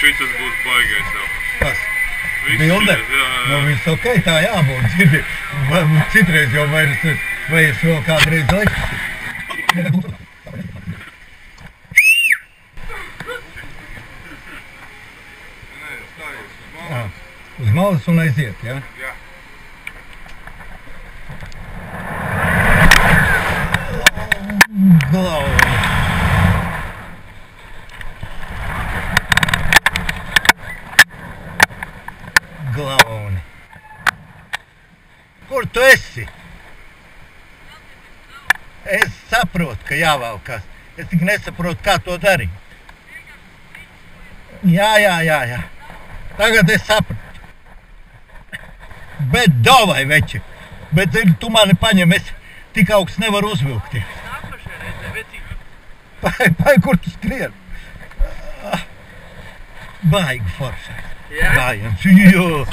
Šis būs baigais jau. Kas? Bilde? Nu, viss ok, tā jābūt, dzirdi. Citreiz jau vairs, vai es vēl kādreiz liks. Uz malas un aiziet, ja? Jā. Glauni. Glauni. Kur tu esi? Es saprotu, ka jāvalkās. Es tik nesaprotu, kā to darīt. Jā. Tagad es sapratu. Bet davai, veči. Bet tu mani paņem, es tik augsts nevaru uzvilkties. Pai, kur tu skrien? Baigi foršais. Jā? Gājiens, jo.